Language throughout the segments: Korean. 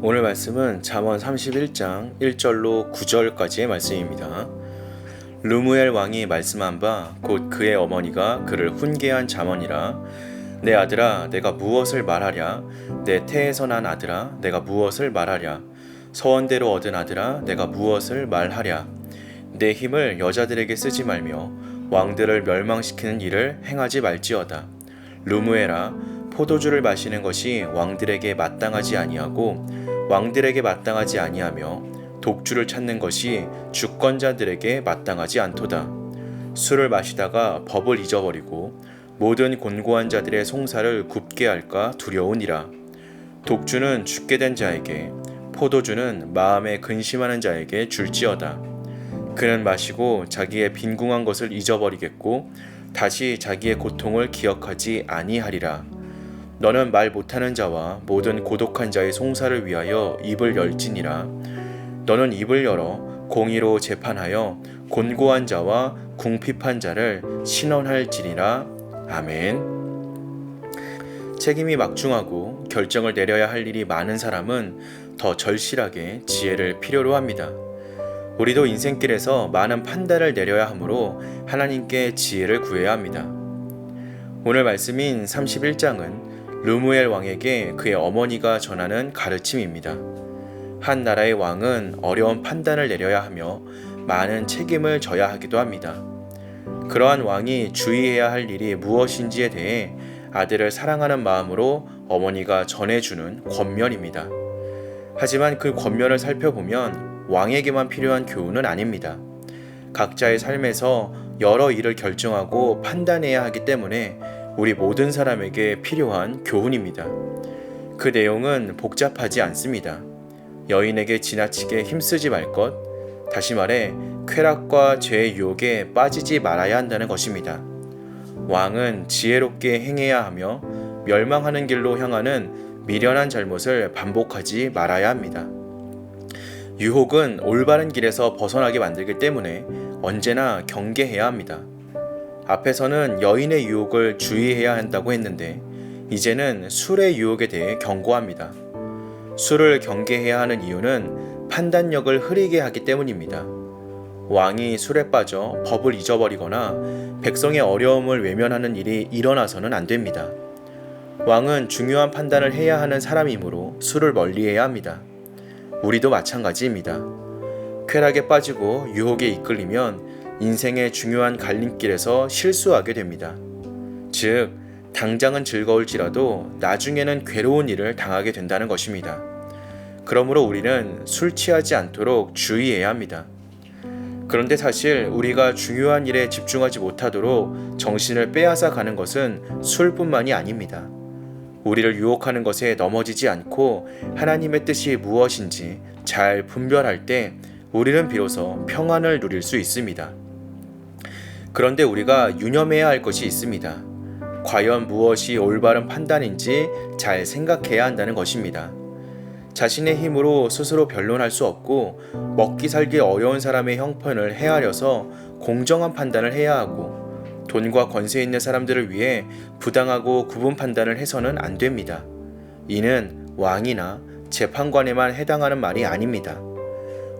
오늘 말씀은 잠언 31장 1절로 9절까지의 말씀입니다. 르무엘 왕이 말씀한 바 곧 그의 어머니가 그를 훈계한 잠언이라. 내 아들아 내가 무엇을 말하랴. 내 태에서 난 아들아 내가 무엇을 말하랴. 서원대로 얻은 아들아 내가 무엇을 말하랴. 내 힘을 여자들에게 쓰지 말며 왕들을 멸망시키는 일을 행하지 말지어다. 르무엘아 포도주를 마시는 것이 왕들에게 마땅하지 아니하고 왕들에게 마땅하지 아니하며 독주를 찾는 것이 주권자들에게 마땅하지 않도다. 술을 마시다가 법을 잊어버리고 모든 곤고한 자들의 송사를 굽게 할까 두려우니라. 독주는 죽게 된 자에게, 포도주는 마음에 근심하는 자에게 줄지어다. 그는 마시고 자기의 빈궁한 것을 잊어버리겠고 다시 자기의 고통을 기억하지 아니하리라. 너는 말 못하는 자와 모든 고독한 자의 송사를 위하여 입을 열지니라. 너는 입을 열어 공의로 재판하여 곤고한 자와 궁핍한 자를 신원할지니라. 아멘. 책임이 막중하고 결정을 내려야 할 일이 많은 사람은 더 절실하게 지혜를 필요로 합니다. 우리도 인생길에서 많은 판단을 내려야 하므로 하나님께 지혜를 구해야 합니다. 오늘 말씀인 31장은 르무엘 왕에게 그의 어머니가 전하는 가르침입니다. 한 나라의 왕은 어려운 판단을 내려야 하며 많은 책임을 져야 하기도 합니다. 그러한 왕이 주의해야 할 일이 무엇인지에 대해 아들을 사랑하는 마음으로 어머니가 전해주는 권면입니다. 하지만 그 권면을 살펴보면 왕에게만 필요한 교훈은 아닙니다. 각자의 삶에서 여러 일을 결정하고 판단해야 하기 때문에 우리 모든 사람에게 필요한 교훈입니다. 그 내용은 복잡하지 않습니다. 여인에게 지나치게 힘쓰지 말 것, 다시 말해 쾌락과 죄의 유혹에 빠지지 말아야 한다는 것입니다. 왕은 지혜롭게 행해야 하며 멸망하는 길로 향하는 미련한 잘못을 반복하지 말아야 합니다. 유혹은 올바른 길에서 벗어나게 만들기 때문에 언제나 경계해야 합니다. 앞에서는 여인의 유혹을 주의해야 한다고 했는데 이제는 술의 유혹에 대해 경고합니다. 술을 경계해야 하는 이유는 판단력을 흐리게 하기 때문입니다. 왕이 술에 빠져 법을 잊어버리거나 백성의 어려움을 외면하는 일이 일어나서는 안 됩니다. 왕은 중요한 판단을 해야 하는 사람이므로 술을 멀리해야 합니다. 우리도 마찬가지입니다. 쾌락에 빠지고 유혹에 이끌리면 인생의 중요한 갈림길에서 실수하게 됩니다. 즉, 당장은 즐거울지라도 나중에는 괴로운 일을 당하게 된다는 것입니다. 그러므로 우리는 술 취하지 않도록 주의해야 합니다. 그런데 사실 우리가 중요한 일에 집중하지 못하도록 정신을 빼앗아 가는 것은 술뿐만이 아닙니다. 우리를 유혹하는 것에 넘어지지 않고 하나님의 뜻이 무엇인지 잘 분별할 때 우리는 비로소 평안을 누릴 수 있습니다. 그런데 우리가 유념해야 할 것이 있습니다. 과연 무엇이 올바른 판단인지 잘 생각해야 한다는 것입니다. 자신의 힘으로 스스로 변론할 수 없고 먹기 살기 어려운 사람의 형편을 헤아려서 공정한 판단을 해야 하고 돈과 권세 있는 사람들을 위해 부당하고 구분 판단을 해서는 안 됩니다. 이는 왕이나 재판관에만 해당하는 말이 아닙니다.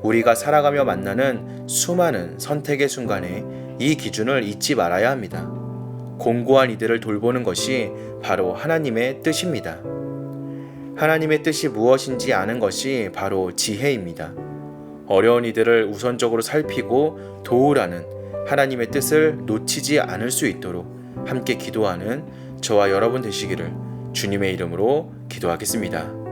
우리가 살아가며 만나는 수많은 선택의 순간에 이 기준을 잊지 말아야 합니다. 공고한 이들을 돌보는 것이 바로 하나님의 뜻입니다. 하나님의 뜻이 무엇인지 아는 것이 바로 지혜입니다. 어려운 이들을 우선적으로 살피고 도우라는 하나님의 뜻을 놓치지 않을 수 있도록 함께 기도하는 저와 여러분 되시기를 주님의 이름으로 기도하겠습니다.